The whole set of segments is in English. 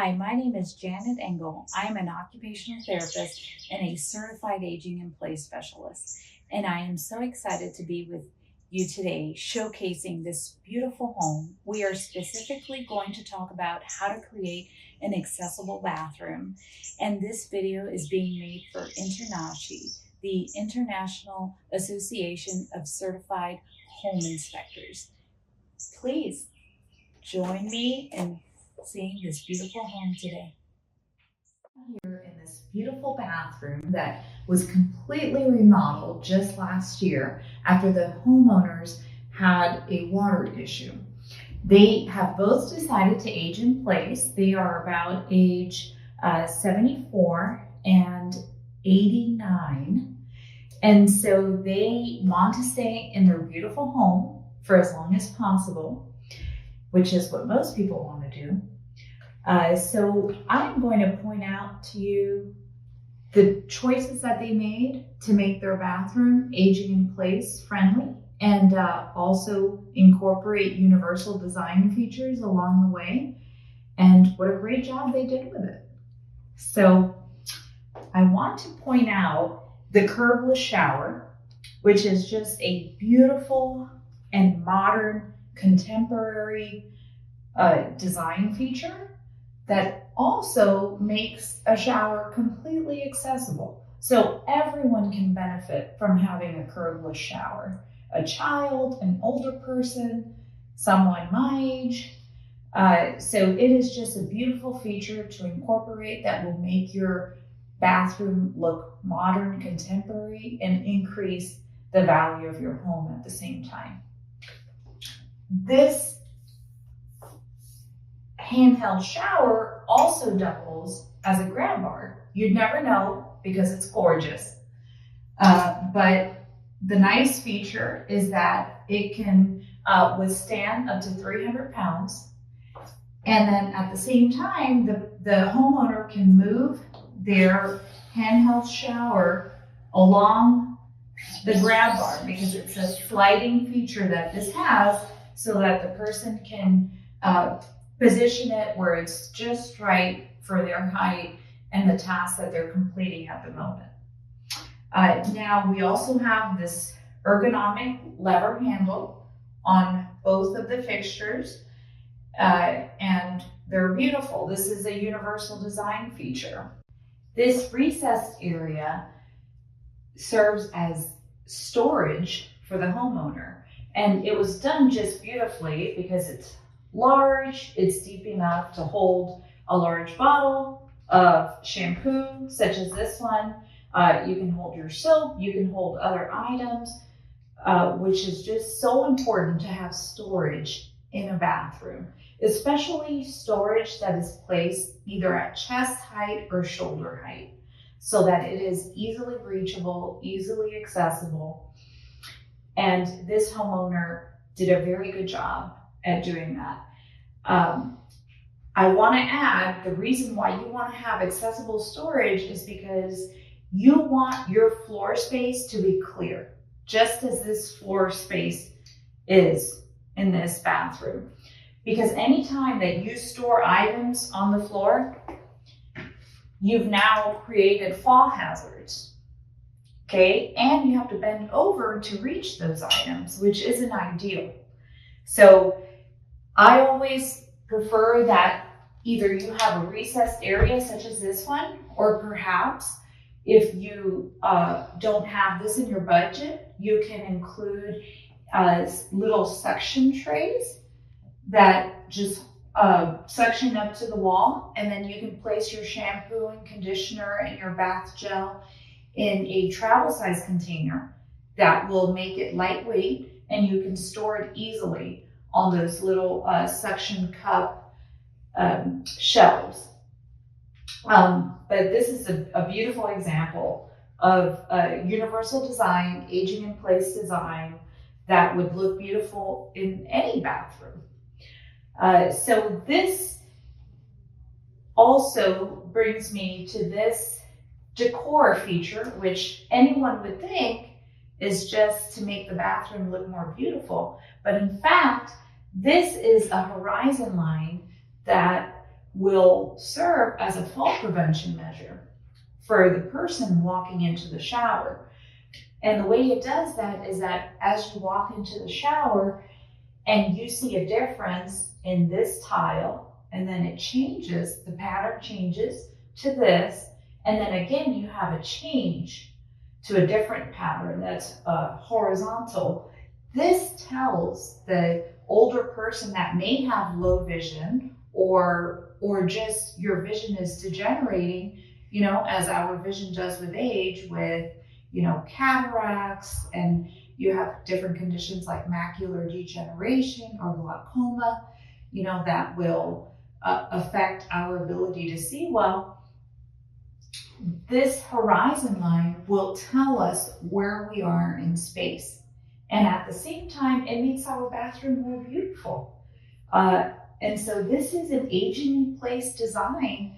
Hi, my name is Janet Engel. I am an occupational therapist and a certified aging in place specialist. And I am so excited to be with you today showcasing this beautiful home. We are specifically going to talk about how to create an accessible bathroom. And this video is being made for InterNACHI, the International Association of Certified Home Inspectors. Please join me in seeing this beautiful home today. Here in this beautiful bathroom that was completely remodeled just last year after the homeowners had a water issue. They have both decided to age in place. They are about age 74 and 89. And so they want to stay in their beautiful home for as long as possible, which is what most people want to do. So I'm going to point out to you the choices that they made to make their bathroom aging in place friendly and also incorporate universal design features along the way, and what a great job they did with it. So I want to point out the curbless shower, which is just a beautiful and modern contemporary design feature that also makes a shower completely accessible. So everyone can benefit from having a curbless shower. A child, an older person, someone my age. So it is just a beautiful feature to incorporate that will make your bathroom look modern, contemporary, and increase the value of your home at the same time. This handheld shower also doubles as a grab bar. You'd never know because it's gorgeous. But the nice feature is that it can withstand up to 300 pounds. And then at the same time, the homeowner can move their handheld shower along the grab bar because it's a sliding feature that this has so that the person can position it where it's just right for their height and the task that they're completing at the moment. Now we also have this ergonomic lever handle on both of the fixtures, and they're beautiful. This is a universal design feature. This recessed area serves as storage for the homeowner, and it was done just beautifully because it's large, it's deep enough to hold a large bottle of shampoo, such as this one. You can hold your soap, you can hold other items, which is just so important to have storage in a bathroom, especially storage that is placed either at chest height or shoulder height, so that it is easily reachable, easily accessible. And this homeowner did a very good job at doing that. I want to add the reason why you want to have accessible storage is because you want your floor space to be clear, just as this floor space is in this bathroom. Because anytime that you store items on the floor, you've now created fall hazards. Okay, and you have to bend over to reach those items, which isn't ideal. So I always prefer that either you have a recessed area such as this one, or perhaps if you don't have this in your budget, you can include little suction trays that just suction up to the wall, and then you can place your shampoo and conditioner and your bath gel in a travel size container that will make it lightweight, and you can store it easily on those little suction cup shelves. But this is a beautiful example of a universal design, aging in place design that would look beautiful in any bathroom. So this also brings me to this decor feature, which anyone would think is just to make the bathroom look more beautiful. But in fact, this is a horizon line that will serve as a fall prevention measure for the person walking into the shower. And the way it does that is that as you walk into the shower and you see a difference in this tile, and then it changes, the pattern changes to this, and then again you have a change to a different pattern that's horizontal. This tells the older person that may have low vision or just your vision is degenerating, you know, as our vision does with age, with, you know, cataracts, and you have different conditions like macular degeneration or glaucoma, you know, that will affect our ability to see well. This horizon line will tell us where we are in space. And at the same time, it makes our bathroom more beautiful. And so this is an aging in place design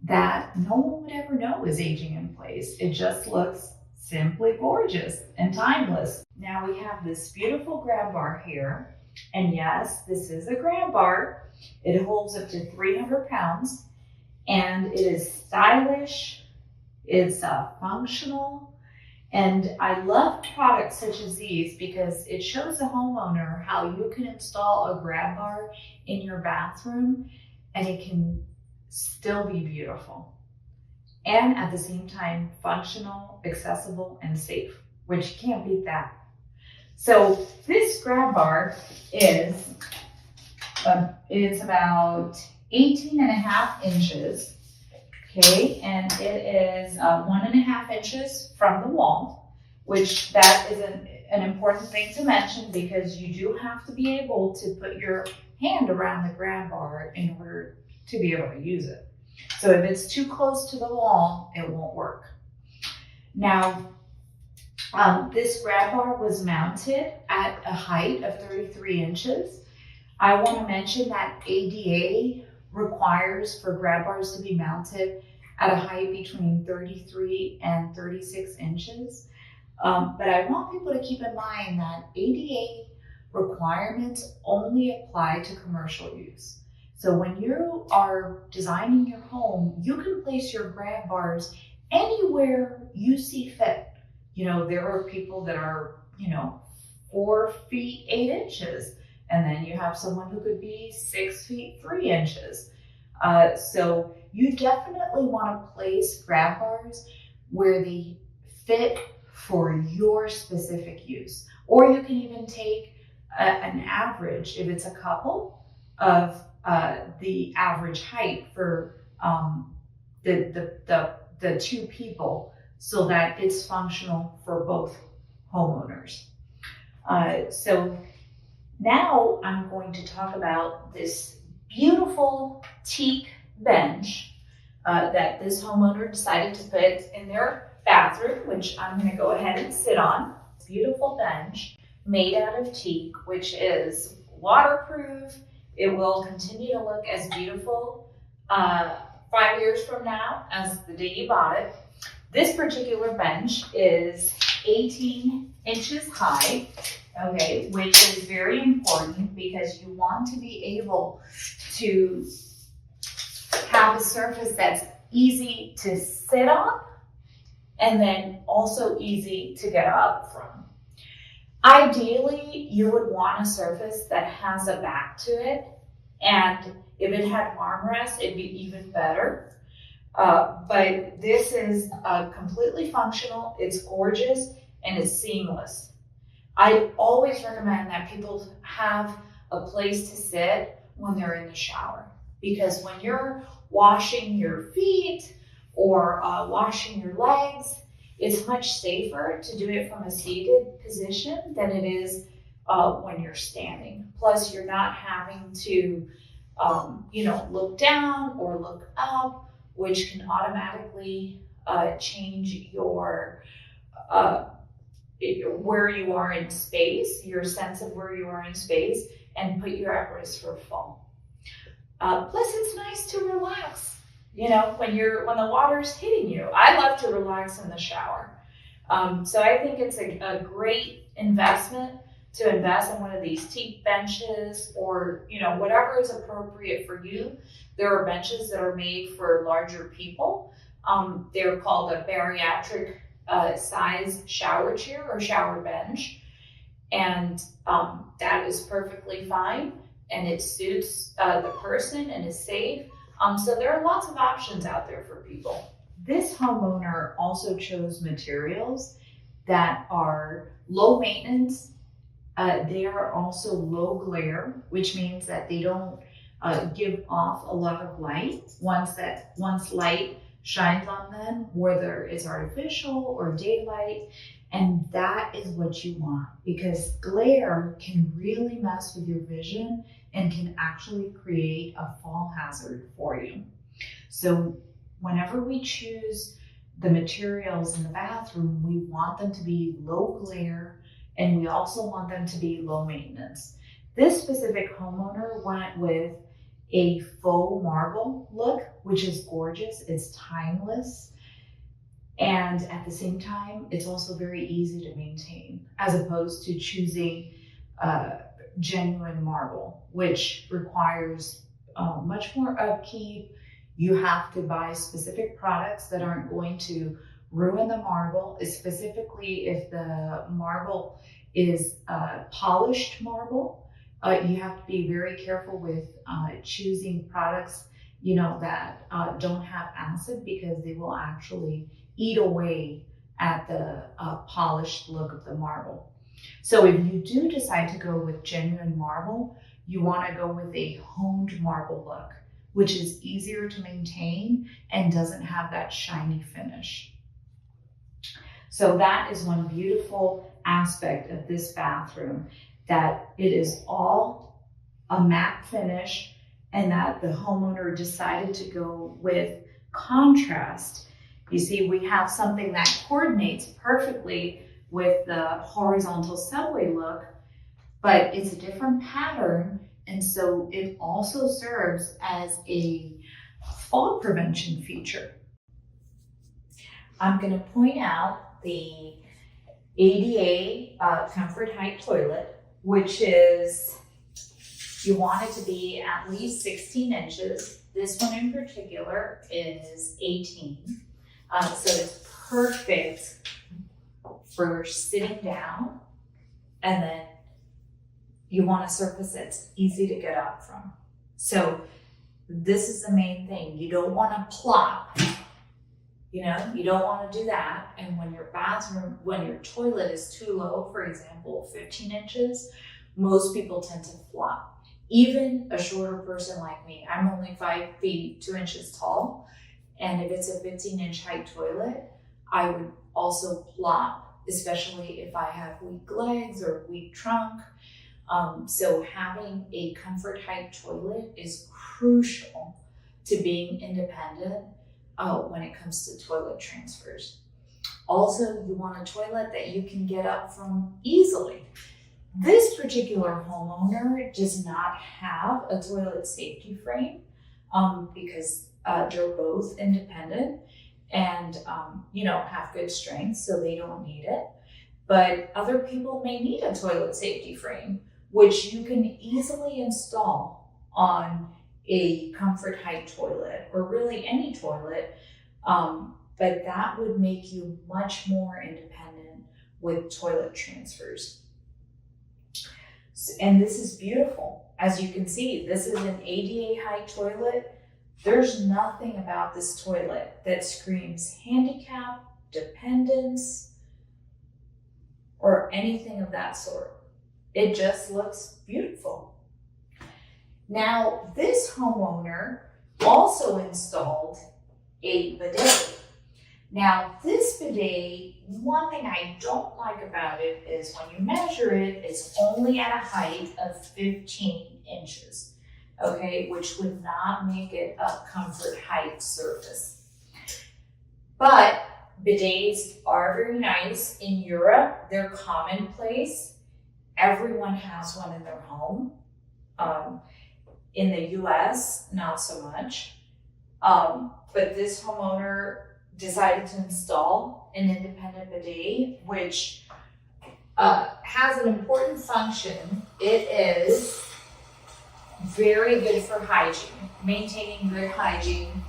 that no one would ever know is aging in place. It just looks simply gorgeous and timeless. Now we have this beautiful grab bar here. And yes, this is a grab bar. It holds up to 300 pounds and it is stylish. It's functional. And I love products such as these because it shows the homeowner how you can install a grab bar in your bathroom and it can still be beautiful. And at the same time, functional, accessible, and safe, which you can't beat that. So this grab bar is about 18.5 inches. Okay, and it is 1.5 inches from the wall, which that is an important thing to mention because you do have to be able to put your hand around the grab bar in order to be able to use it. So if it's too close to the wall, it won't work. Now, this grab bar was mounted at a height of 33 inches. I want to mention that ADA requires for grab bars to be mounted at a height between 33 and 36 inches. But I want people to keep in mind that ADA requirements only apply to commercial use. So when you are designing your home, you can place your grab bars anywhere you see fit. You know, there are people that are, 4 feet 8 inches, and then you have someone who could be 6 feet 3 inches. So you definitely want to place grab bars where they fit for your specific use. Or you can even take an average, if it's a couple, of the average height for the two people so that it's functional for both homeowners. So now I'm going to talk about this beautiful teak bench that this homeowner decided to put in their bathroom, which I'm going to go ahead and sit on. It's a beautiful bench made out of teak, which is waterproof. It will continue to look as beautiful 5 years from now as the day you bought it. This particular bench is 18 inches high, okay, which is very important because you want to be able to have a surface that's easy to sit on and then also easy to get up from. Ideally, you would want a surface that has a back to it, and if it had armrests, it'd be even better. But this is completely functional, it's gorgeous, and it's seamless. I always recommend that people have a place to sit when they're in the shower, because when you're washing your feet or washing your legs, it's much safer to do it from a seated position than it is when you're standing. Plus, you're not having to, look down or look up, which can automatically change your where you are in space, your sense of where you are in space, and put you at risk for fall. Plus, it's nice to relax. When the water's hitting you. I love to relax in the shower. So I think it's a great investment to invest in one of these teak benches, or whatever is appropriate for you. There are benches that are made for larger people. They're called a bariatric size shower chair or shower bench, and that is perfectly fine, and it suits the person and is safe. So there are lots of options out there for people. This homeowner also chose materials that are low maintenance. They are also low glare, which means that they don't give off a lot of light once light shines on them, whether it's artificial or daylight. And that is what you want, because glare can really mess with your vision and can actually create a fall hazard for you. So whenever we choose the materials in the bathroom, we want them to be low glare, and we also want them to be low maintenance. This specific homeowner went with a faux marble look, which is gorgeous. It's timeless. And at the same time, it's also very easy to maintain, as opposed to choosing genuine marble, which requires much more upkeep. You have to buy specific products that aren't going to ruin the marble, specifically if the marble is polished marble. You have to be very careful with choosing products, that don't have acid, because they will actually eat away at the polished look of the marble. So if you do decide to go with genuine marble, you want to go with a honed marble look, which is easier to maintain and doesn't have that shiny finish. So that is one beautiful aspect of this bathroom, that it is all a matte finish, and that the homeowner decided to go with contrast. You see, we have something that coordinates perfectly with the horizontal subway look, but it's a different pattern, and so it also serves as a fall prevention feature. I'm going to point out the ADA comfort height toilet, which is, you want it to be at least 16 inches. This one in particular is 18. So it's perfect for sitting down, and then you want a surface that's easy to get up from. So this is the main thing. You don't want to plop. You don't want to do that. And when your toilet is too low, for example, 15 inches, most people tend to flop. Even a shorter person like me, I'm only 5 feet 2 inches tall. And if it's a 15-inch height toilet, I would also plop, especially if I have weak legs or weak trunk. So having a comfort height toilet is crucial to being independent when it comes to toilet transfers. Also, you want a toilet that you can get up from easily. This particular homeowner does not have a toilet safety frame because they're both independent and have good strength, so they don't need it. But other people may need a toilet safety frame, which you can easily install on a comfort height toilet, or really any toilet, but that would make you much more independent with toilet transfers. And this is beautiful. As you can see, this is an ADA height toilet. There's nothing about this toilet that screams handicap, dependence, or anything of that sort. It just looks beautiful. Now, this homeowner also installed a bidet. Now, this bidet, one thing I don't like about it is when you measure it, it's only at a height of 15 inches, okay, which would not make it a comfort height surface. But bidets are very nice. In Europe, they're commonplace. Everyone has one in their home. In the US, not so much. But this homeowner decided to install an independent bidet, which has an important function. It is very good for hygiene, maintaining good hygiene.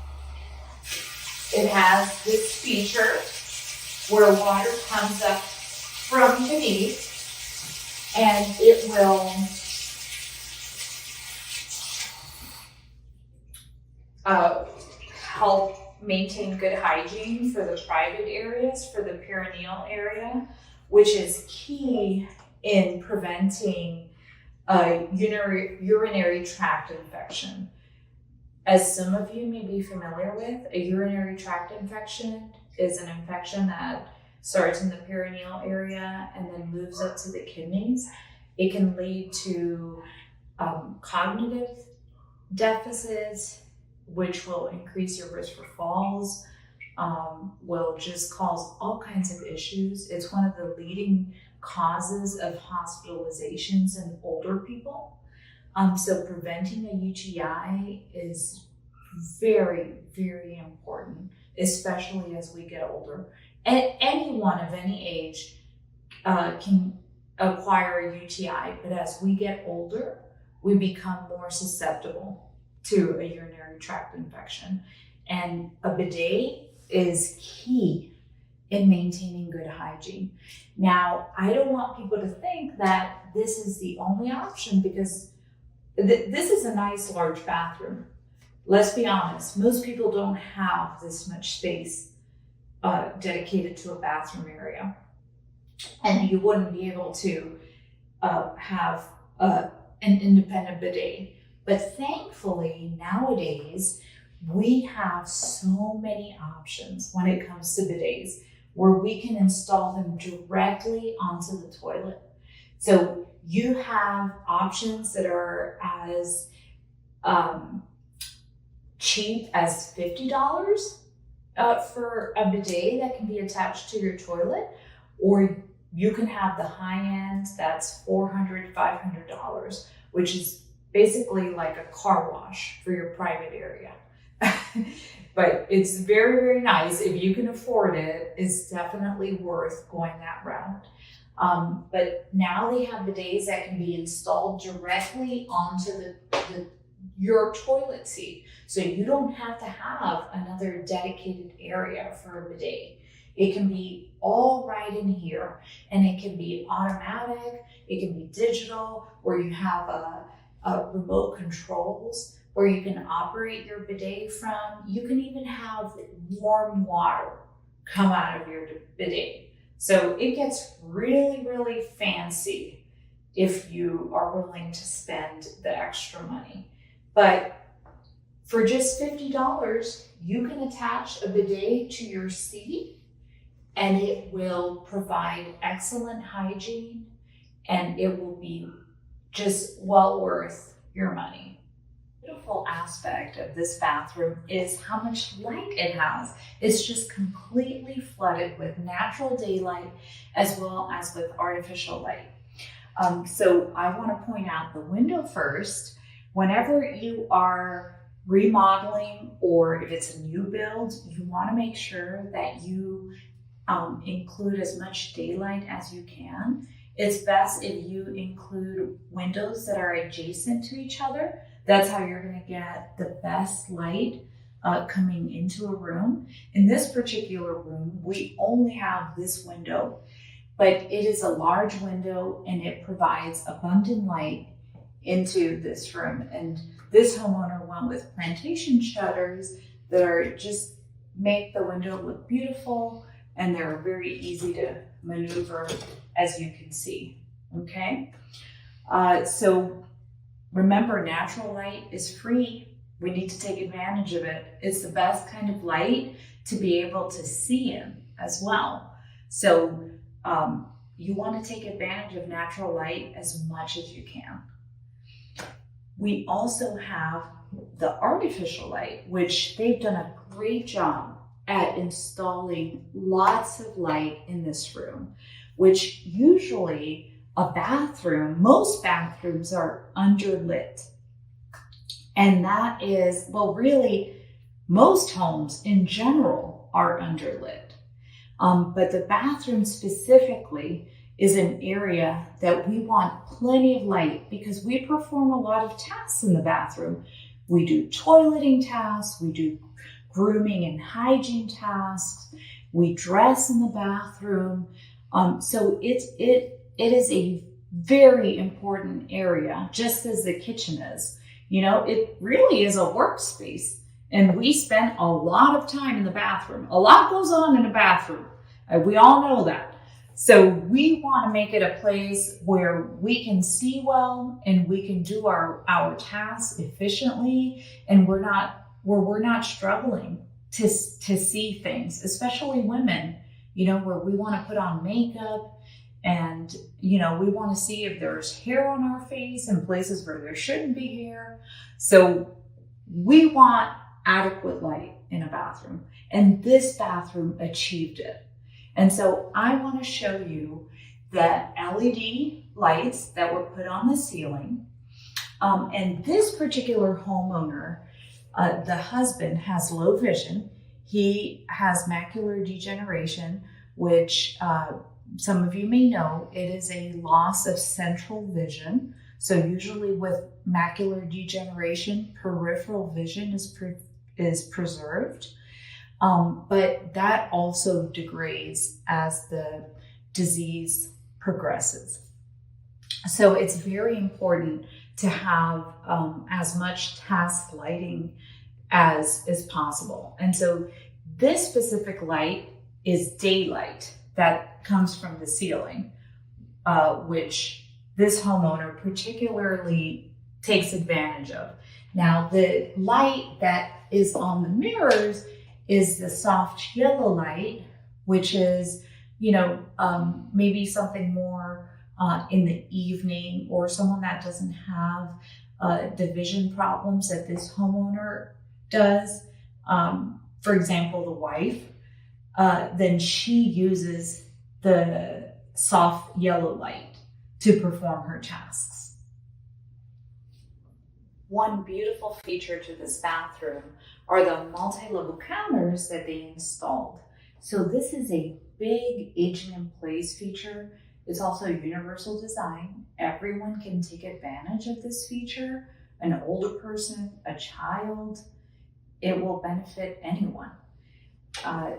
It has this feature where water comes up from beneath, and it will help maintain good hygiene for the private areas, for the perineal area, which is key in preventing urinary tract infection. As some of you may be familiar with, a urinary tract infection is an infection that starts in the perineal area and then moves up to the kidneys. It can lead to cognitive deficits, which will increase your risk for falls, will just cause all kinds of issues. It's one of the leading causes of hospitalizations in older people. So preventing a UTI is very, very important, especially as we get older. And anyone of any age can acquire a UTI, but as we get older, we become more susceptible to a urinary tract infection. And a bidet is key in maintaining good hygiene. Now, I don't want people to think that this is the only option, because this is a nice large bathroom. Let's be honest, most people don't have this much space dedicated to a bathroom area. And you wouldn't be able to have an independent bidet. But thankfully, nowadays, we have so many options when it comes to bidets, where we can install them directly onto the toilet. So you have options that are as cheap as $50 for a bidet that can be attached to your toilet, or you can have the high end that's $400, $500, which is basically like a car wash for your private area. But it's very, very nice. If you can afford it, it's definitely worth going that route. But now they have bidets that can be installed directly onto your toilet seat. So you don't have to have another dedicated area for a bidet. It can be all right in here, and it can be automatic, it can be digital, where you have remote controls where you can operate your bidet from. You can even have warm water come out of your bidet. So it gets really, really fancy if you are willing to spend the extra money. But for just $50, you can attach a bidet to your seat, and it will provide excellent hygiene, and it will be just well worth your money. The beautiful aspect of this bathroom is how much light it has. It's just completely flooded with natural daylight as well as with artificial light. So I want to point out the window first. Whenever you are remodeling, or if it's a new build, you want to make sure that you include as much daylight as you can. It's best if you include windows that are adjacent to each other. That's how you're going to get the best light coming into a room. In this particular room, we only have this window, but it is a large window and it provides abundant light into this room. And this homeowner went with plantation shutters that are just make the window look beautiful, and they're very easy to maneuver, as you can see. Okay, so remember, natural light is free. We need to take advantage of it. It's the best kind of light to be able to see in as well. So you want to take advantage of natural light as much as you can. We also have the artificial light, which they've done a great job at installing lots of light in this room, which usually most bathrooms are underlit. And that is, well, really, most homes in general are underlit. But the bathroom specifically is an area that we want plenty of light because we perform a lot of tasks in the bathroom. We do toileting tasks, we do grooming and hygiene tasks, we dress in the bathroom. So it is a very important area, just as the kitchen is. You know, it really is a workspace, and we spend a lot of time in the bathroom. A lot goes on in a bathroom. We all know that. So we want to make it a place where we can see well and we can do our tasks efficiently, and we're not struggling to see things, especially women, you know, where we want to put on makeup and, you know, we want to see if there's hair on our face in places where there shouldn't be hair. So we want adequate light in a bathroom, and this bathroom achieved it. And so I want to show you the LED lights that were put on the ceiling. And this particular homeowner, the husband has low vision. He has macular degeneration, which some of you may know, it is a loss of central vision. So usually with macular degeneration, peripheral vision is preserved. But that also degrades as the disease progresses. So it's very important to have as much task lighting as is possible. And so this specific light is daylight that comes from the ceiling, which this homeowner particularly takes advantage of. Now, the light that is on the mirrors is the soft yellow light, which is, you know, maybe something more in the evening, or someone that doesn't have the vision problems that this homeowner does. For example, the wife, then she uses the soft yellow light to perform her tasks. One beautiful feature to this bathroom are the multi-level counters that they installed. So this is a big aging in place feature. It's also universal design. Everyone can take advantage of this feature. An older person, a child, it will benefit anyone.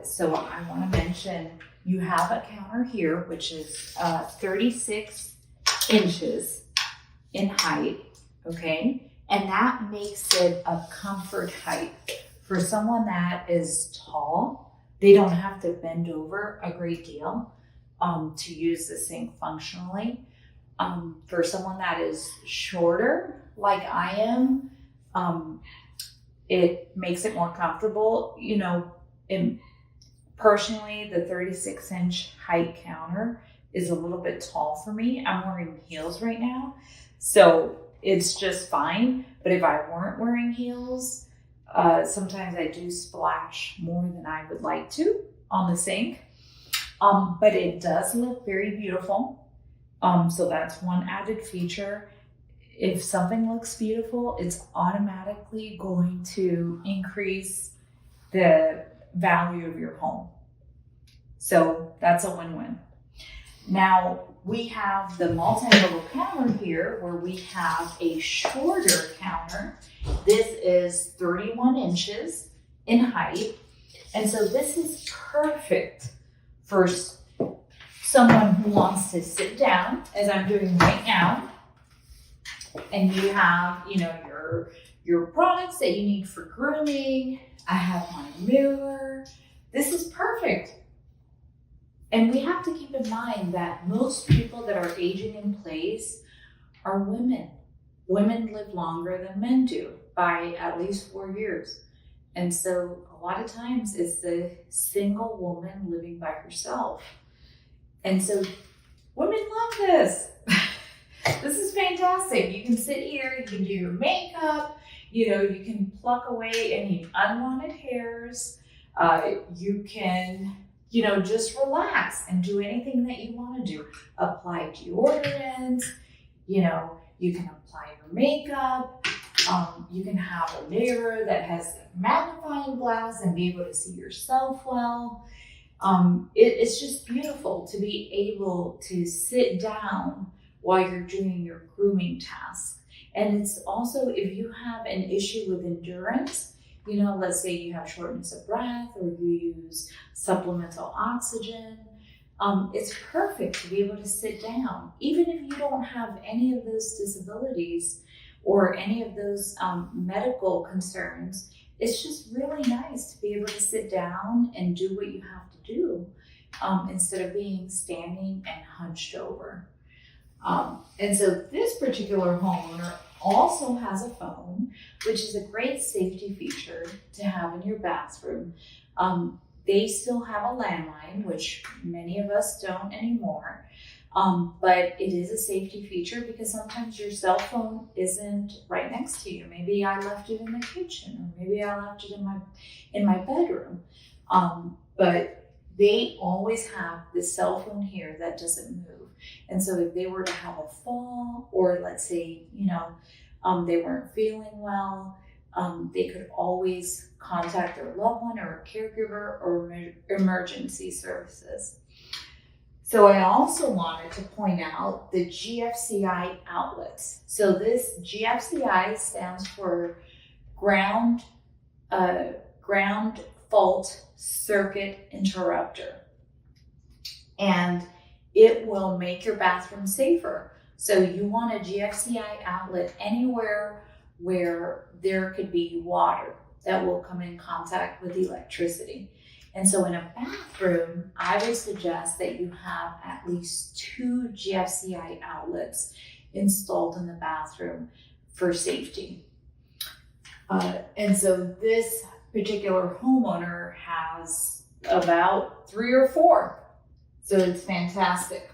So I want to mention, you have a counter here, which is 36 inches in height, okay? And that makes it a comfort height. For someone that is tall, they don't have to bend over a great deal to use this thing functionally. For someone that is shorter, like I am, it makes it more comfortable. You know, personally, the 36-inch height counter is a little bit tall for me. I'm wearing heels right now, so it's just fine. But if I weren't wearing heels, sometimes I do splash more than I would like to on the sink. But it does look very beautiful. So that's one added feature. If something looks beautiful, it's automatically going to increase the value of your home. So that's a win-win. Now we have the multi-level counter here where we have a shorter counter. This is 31 inches in height. And so this is perfect for someone who wants to sit down, as I'm doing right now. And you have, you know, your products that you need for grooming. I have my mirror. This is perfect. And we have to keep in mind that most people that are aging in place are women. Women live longer than men do by at least 4 years. And so a lot of times it's the single woman living by herself. And so women love this. This is fantastic. You can sit here, you can do your makeup, you know, you can pluck away any unwanted hairs. You can, you know, just relax and do anything that you want to do. Apply deodorant, you know, you can apply your makeup. You can have a mirror that has a magnifying glass and be able to see yourself well. It's just beautiful to be able to sit down while you're doing your grooming tasks. And it's also, if you have an issue with endurance, you know, let's say you have shortness of breath or you use supplemental oxygen, it's perfect to be able to sit down. Even if you don't have any of those disabilities or any of those medical concerns, it's just really nice to be able to sit down and do what you have to do instead of being standing and hunched over. And so this particular homeowner also has a phone, which is a great safety feature to have in your bathroom. They still have a landline, which many of us don't anymore. But it is a safety feature because sometimes your cell phone isn't right next to you. Maybe I left it in the kitchen, or maybe I left it in my bedroom. But they always have the cell phone here that doesn't move. And so if they were to have a fall, or let's say, you know, they weren't feeling well, they could always contact their loved one or a caregiver or emergency services. So I also wanted to point out the GFCI outlets. So this GFCI stands for ground fault circuit interrupter. And it will make your bathroom safer. So you want a GFCI outlet anywhere where there could be water that will come in contact with electricity. And so in a bathroom, I would suggest that you have at least 2 GFCI outlets installed in the bathroom for safety. And so this particular homeowner has about 3 or 4. So it's fantastic.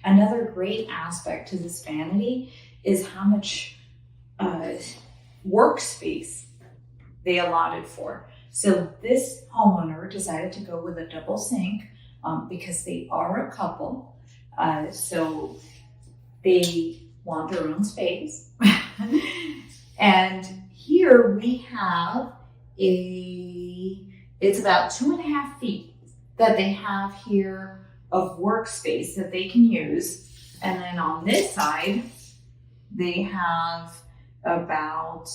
Another great aspect to this vanity is how much workspace they allotted for. So this homeowner decided to go with a double sink because they are a couple. So they want their own space. And here we have it's about 2.5 feet that they have here of workspace that they can use. And then on this side, they have about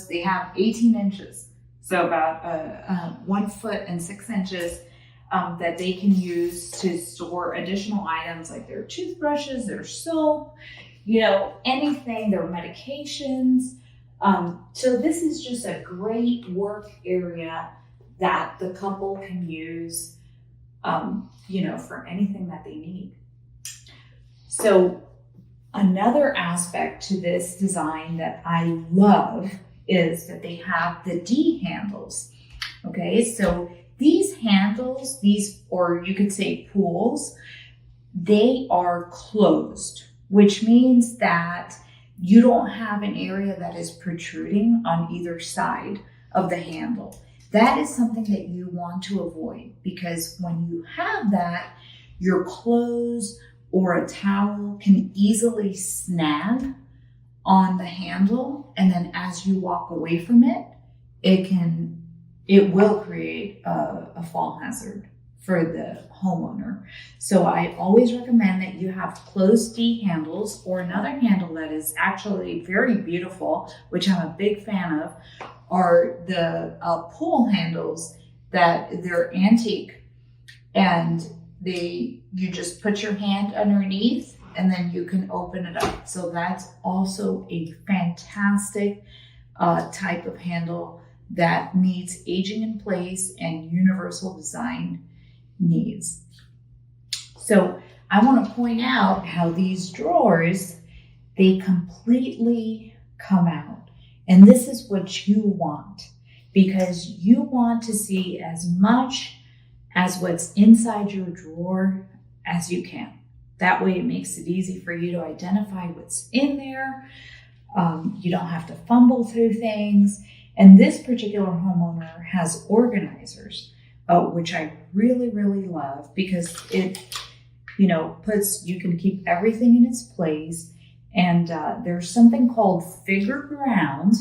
they have 18 inches. So about 1 foot and 6 inches that they can use to store additional items like their toothbrushes, their soap, you know, anything, their medications. So this is just a great work area that the couple can use, you know, for anything that they need. So another aspect to this design that I love is that they have the D handles. Okay, so these handles, or you could say pools, they are closed, which means that you don't have an area that is protruding on either side of the handle. That is something that you want to avoid, because when you have that, your clothes or a towel can easily snag on the handle, and then as you walk away from it, it will create a fall hazard for the homeowner. So I always recommend that you have closed D handles, or another handle that is actually very beautiful, which I'm a big fan of, are the pull handles that they're antique, and you just put your hand underneath and then you can open it up. So that's also a fantastic type of handle that meets aging in place and universal design needs. So I want to point out how these drawers, they completely come out. And this is what you want, because you want to see as much as what's inside your drawer as you can. That way it makes it easy for you to identify what's in there. You don't have to fumble through things. And this particular homeowner has organizers, which I really, really love, because it, you can keep everything in its place. And there's something called figure ground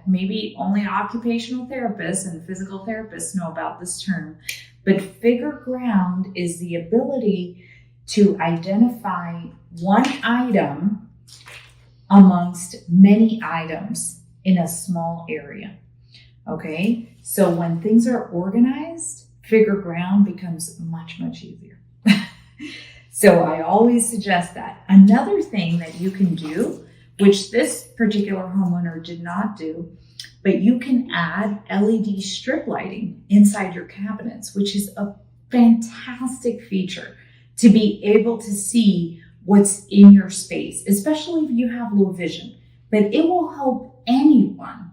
maybe only occupational therapists and physical therapists know about this term, but figure ground is the ability to identify one item amongst many items in a small area. Okay, so when things are organized, figure ground becomes much, much easier. So I always suggest that. Another thing that you can do, which this particular homeowner did not do, but you can add LED strip lighting inside your cabinets, which is a fantastic feature to be able to see what's in your space, especially if you have low vision. But it will help anyone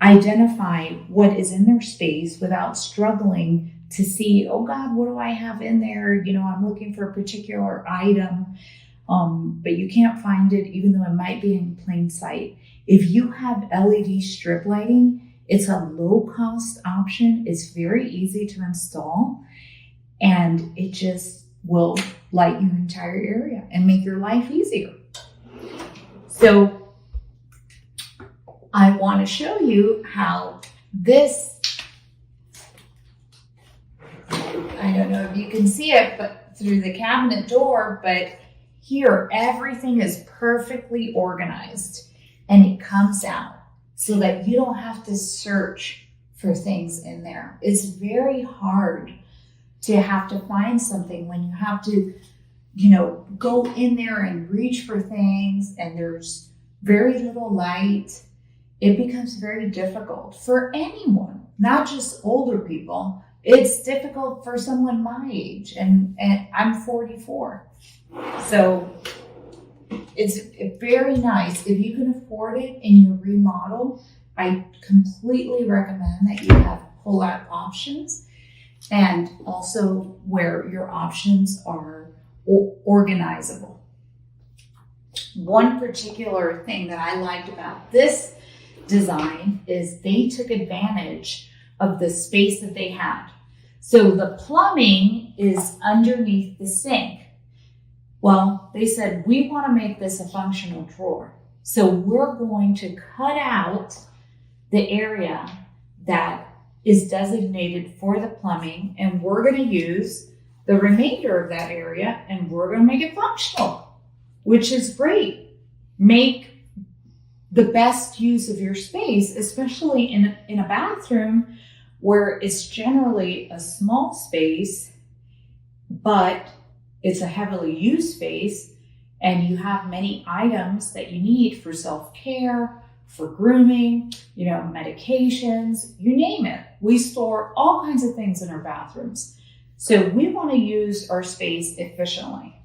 identify what is in their space without struggling to see, oh God, what do I have in there? You know, I'm looking for a particular item, but you can't find it, even though it might be in plain sight. If you have LED strip lighting, it's a low cost option. It's very easy to install, and it just will light your entire area and make your life easier. So I want to show you how this, I don't know if you can see it, but through the cabinet door, but here everything is perfectly organized and it comes out so that you don't have to search for things in there. It's very hard to have to find something when you have to, you know, go in there and reach for things and there's very little light. It becomes very difficult for anyone, not just older people. It's difficult for someone my age, and I'm 44. So it's very nice. If you can afford it in your remodel, I completely recommend that you have pull-out options, and also where your options are organizable. One particular thing that I liked about this design is they took advantage of the space that they had. So the plumbing is underneath the sink. Well, they said, we want to make this a functional drawer. So we're going to cut out the area that is designated for the plumbing, and we're going to use the remainder of that area and we're going to make it functional, which is great. Make the best use of your space, especially in a bathroom where it's generally a small space, but it's a heavily used space, and you have many items that you need for self-care, for grooming, you know, medications, you name it. We store all kinds of things in our bathrooms. So we want to use our space efficiently.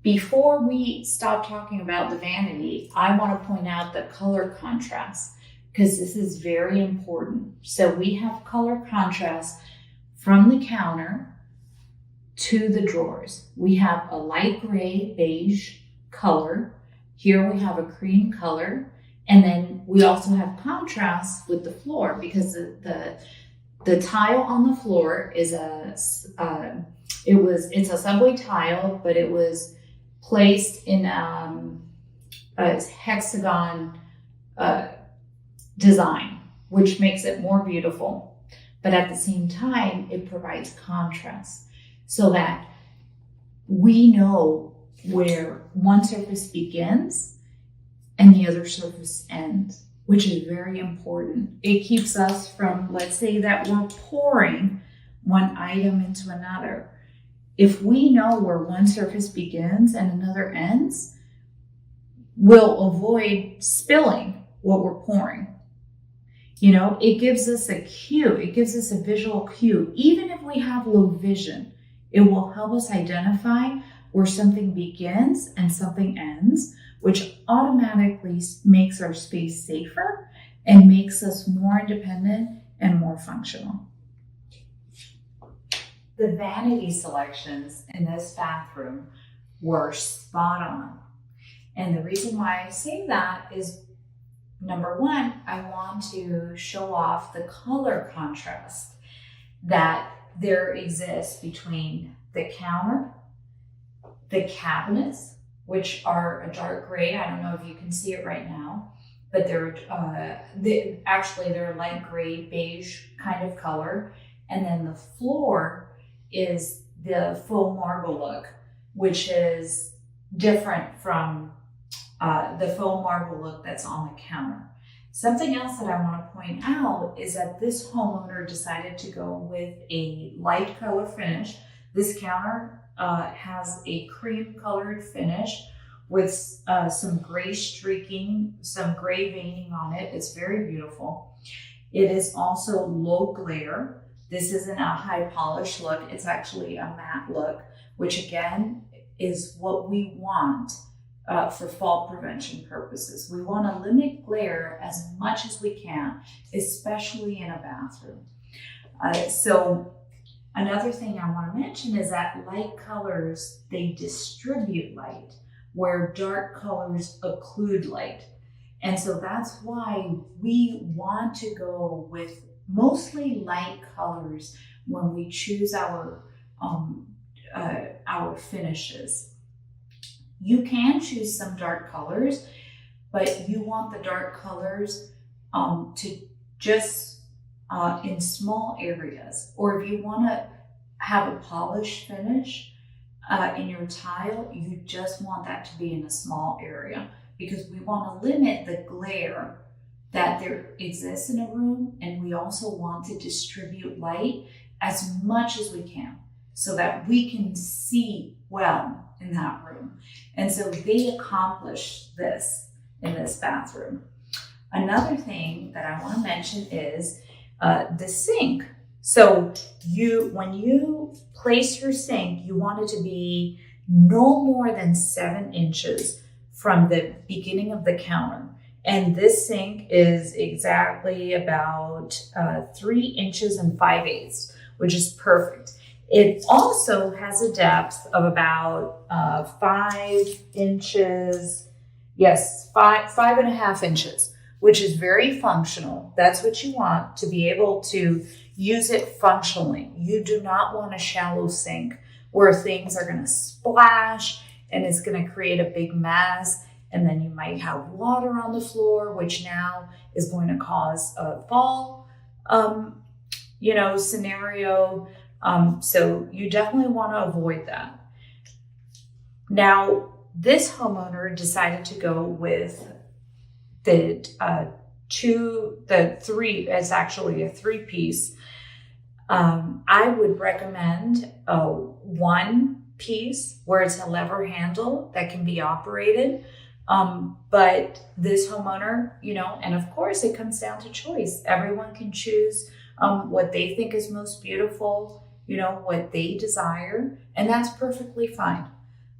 Before we stop talking about the vanity, I want to point out the color contrast, because this is very important. So we have color contrast from the counter to the drawers. We have a light gray beige color. Here we have a cream color. And then we also have contrast with the floor, because the tile on the floor is it's a subway tile, but it was placed in a hexagon design, which makes it more beautiful. But at the same time, it provides contrast so that we know where one surface begins and the other surface ends, which is very important. It keeps us from, let's say that we're pouring one item into another. If we know where one surface begins and another ends, we'll avoid spilling what we're pouring. You know, it gives us a cue. It gives us a visual cue. Even if we have low vision, it will help us identify where something begins and something ends, which automatically makes our space safer and makes us more independent and more functional. The vanity selections in this bathroom were spot on. And the reason why I say that is, number one, I want to show off the color contrast that there exists between the counter, the cabinets, which are a dark gray. I don't know if you can see it right now, but they're light gray, beige kind of color. And then the floor is the faux marble look, which is different from the faux marble look that's on the counter. Something else that I want to point out is that this homeowner decided to go with a light color finish. This counter has a cream colored finish with some gray streaking, some gray veining on it. It's very beautiful. It is also low glare. This isn't a high polish look. It's actually a matte look, which again is what we want for fall prevention purposes. We want to limit glare as much as we can, especially in a bathroom. So another thing I want to mention is that light colors, they distribute light, where dark colors occlude light. And so that's why we want to go with mostly light colors when we choose our finishes. You can choose some dark colors, but you want the dark colors to just in small areas. Or if you want to have a polished finish in your tile, you just want that to be in a small area, because we want to limit the glare that there exists in a room, and we also want to distribute light as much as we can so that we can see well in that room. And so they accomplish this in this bathroom. Another thing that I want to mention is the sink. So when you place your sink, you want it to be no more than 7 inches from the beginning of the counter. And this sink is exactly about 3 inches and 5/8, which is perfect. It also has a depth of about 5 inches. Yes, 5.5 inches, which is very functional. That's what you want, to be able to use it functionally. You do not want a shallow sink where things are going to splash and it's going to create a big mess. And then you might have water on the floor, which now is going to cause a fall, scenario. So you definitely want to avoid that. Now, this homeowner decided to go with it's actually a 3-piece. I would recommend a 1-piece where it's a lever handle that can be operated. But this homeowner, and of course it comes down to choice. Everyone can choose what they think is most beautiful, what they desire, and that's perfectly fine.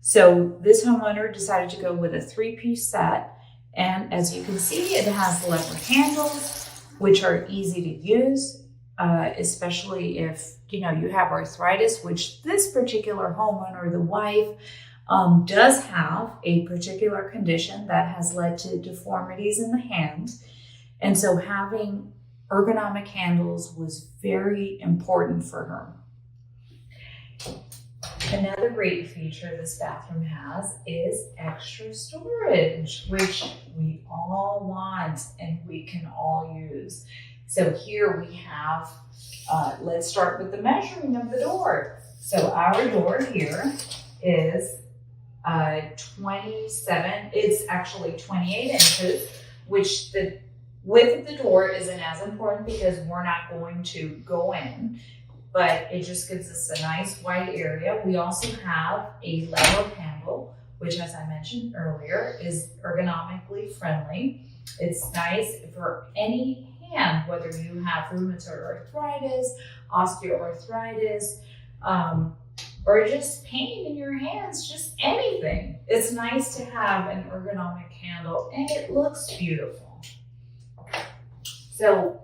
So this homeowner decided to go with a 3-piece set. And as you can see, it has lever handles, which are easy to use, especially if, you have arthritis, which this particular homeowner, the wife, does have a particular condition that has led to deformities in the hand. And so having ergonomic handles was very important for her. Another great feature this bathroom has is extra storage, which we all want and we can all use. So here we have, let's start with the measuring of the door. So our door here is 27, it's actually 28 inches, which the width of the door isn't as important because we're not going to go in, but it just gives us a nice wide area. We also have a lever handle, which, as I mentioned earlier, is ergonomically friendly. It's nice for any hand, whether you have rheumatoid arthritis, osteoarthritis, or just pain in your hands, just anything. It's nice to have an ergonomic handle, and it looks beautiful. So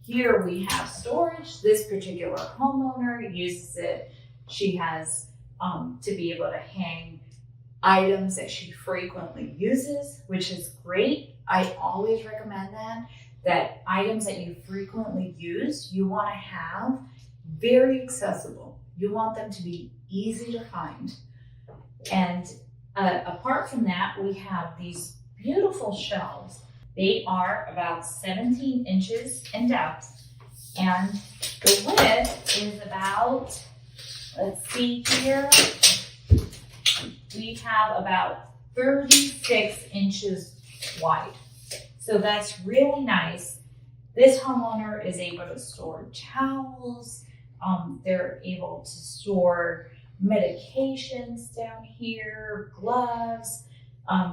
here we have storage. This particular homeowner uses it. She has to be able to hang items that she frequently uses, which is great. I always recommend that items that you frequently use, you want to have very accessible. You want them to be easy to find. And Apart from that, we have these beautiful shelves. They are about 17 inches in depth, and the width is about, let's see here, we have about 36 inches wide. So that's really nice. This homeowner is able to store towels. They're able to store medications down here, gloves.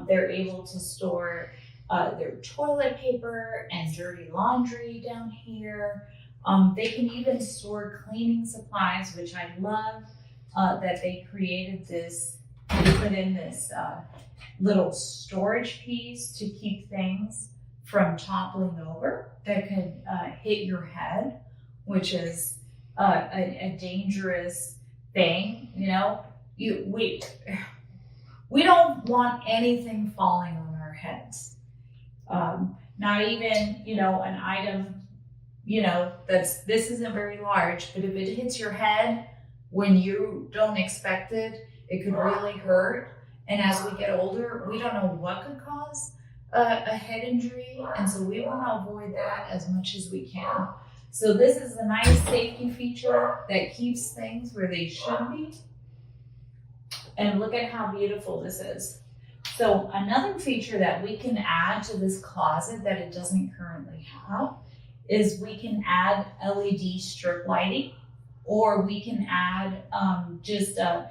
They're able to store their toilet paper and dirty laundry down here. They can even store cleaning supplies, which I love that they created this. They put in this little storage piece to keep things from toppling over that could hit your head, which is a dangerous thing. You know, we don't want anything falling on our heads. Not even, you know, an item, you know, this isn't very large, but if it hits your head when you don't expect it, it could really hurt. And as we get older, we don't know what could cause a head injury, and so we want to avoid that as much as we can. So this is a nice safety feature that keeps things where they should be. And look at how beautiful this is. So another feature that we can add to this closet that it doesn't currently have is we can add LED strip lighting, or we can add just a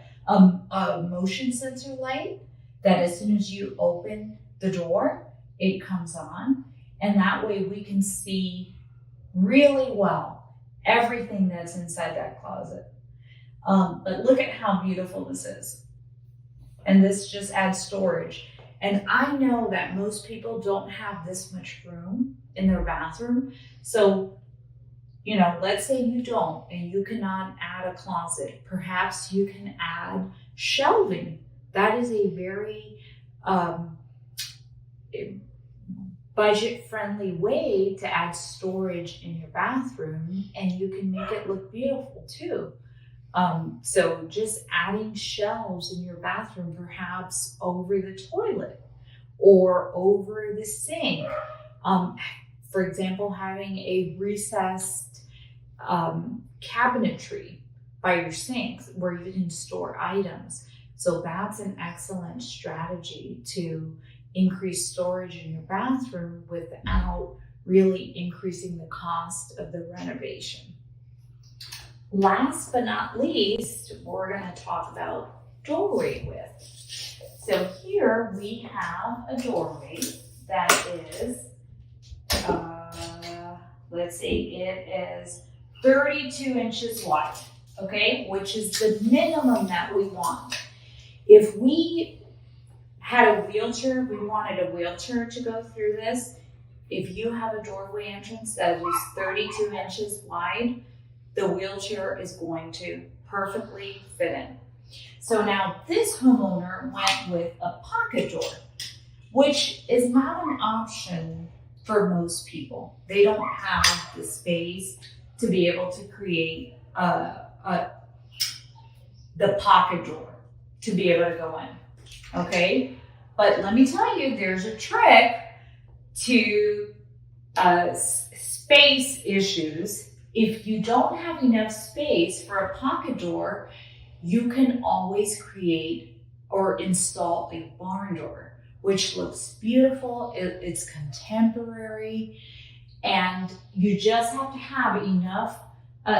motion sensor light that as soon as you open the door, it comes on. And that way we can see really well everything that's inside that closet. But look at how beautiful this is. And this just adds storage. And I know that most people don't have this much room in their bathroom. So, you know, let's say you don't and you cannot add a closet. Perhaps you can add shelving. That is a very budget-friendly way to add storage in your bathroom, and you can make it look beautiful too. So just adding shelves in your bathroom, perhaps over the toilet or over the sink. For example, having a recessed cabinetry by your sinks where you can store items. So that's an excellent strategy to increase storage in your bathroom without really increasing the cost of the renovation. Last but not least, we're going to talk about doorway width. So here we have a doorway that is, let's see, it is 32 inches wide, okay, which is the minimum that we want. If we had a wheelchair, we wanted a wheelchair to go through this. If you have a doorway entrance that is 32 inches wide, the wheelchair is going to perfectly fit in. So now this homeowner went with a pocket door, which is not an option for most people. They don't have the space to be able to create the pocket door to be able to go in, okay? But let me tell you, there's a trick to space issues. If you don't have enough space for a pocket door, you can always create or install a barn door, which looks beautiful, it's contemporary, and you just have to have enough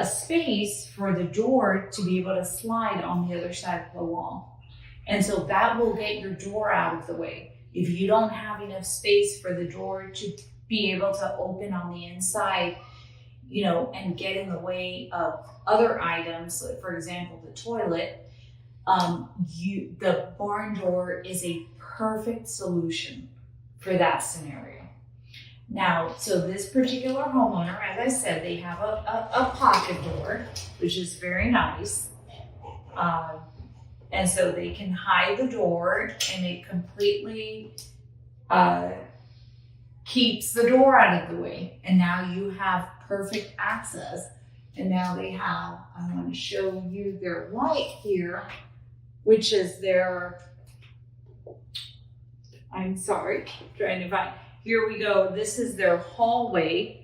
space for the door to be able to slide on the other side of the wall. And so that will get your door out of the way. If you don't have enough space for the door to be able to open on the inside, you know, and get in the way of other items, like for example, the toilet, the barn door is a perfect solution for that scenario. Now, so this particular homeowner, as I said, they have a pocket door, which is very nice. And so they can hide the door, and it completely keeps the door out of the way. And now you have perfect access. And now they have, I want to show you their light here, which is their I'm sorry, trying to find. Here we go. This is their hallway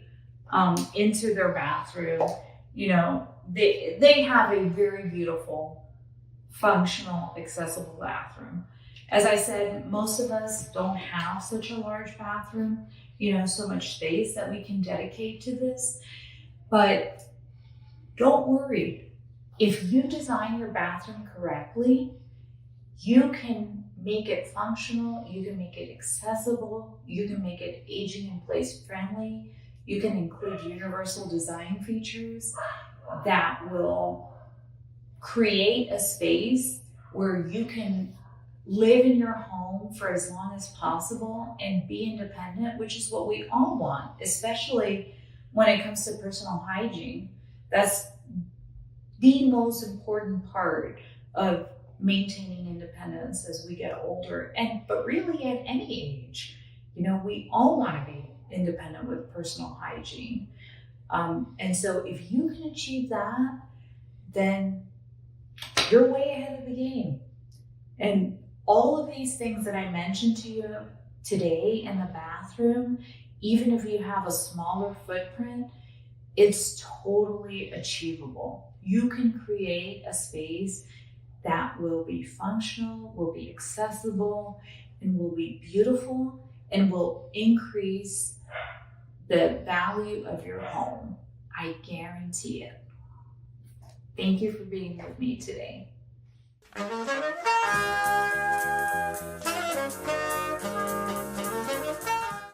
into their bathroom. You know, they have a very beautiful, functional, accessible bathroom. As I said, most of us don't have such a large bathroom, you know, so much space that we can dedicate to this. But don't worry. If you design your bathroom correctly, you can make it functional, you can make it accessible, you can make it aging in place friendly, you can include universal design features that will create a space where you can live in your home for as long as possible and be independent, which is what we all want, especially when it comes to personal hygiene. That's the most important part of maintaining independence as we get older, but really at any age. You know, we all want to be independent with personal hygiene. And so if you can achieve that, then you're way ahead of the game. And all of these things that I mentioned to you today in the bathroom, even if you have a smaller footprint, it's totally achievable. You can create a space that will be functional, will be accessible, and will be beautiful, and will increase the value of your home. I guarantee it. Thank you for being with me today.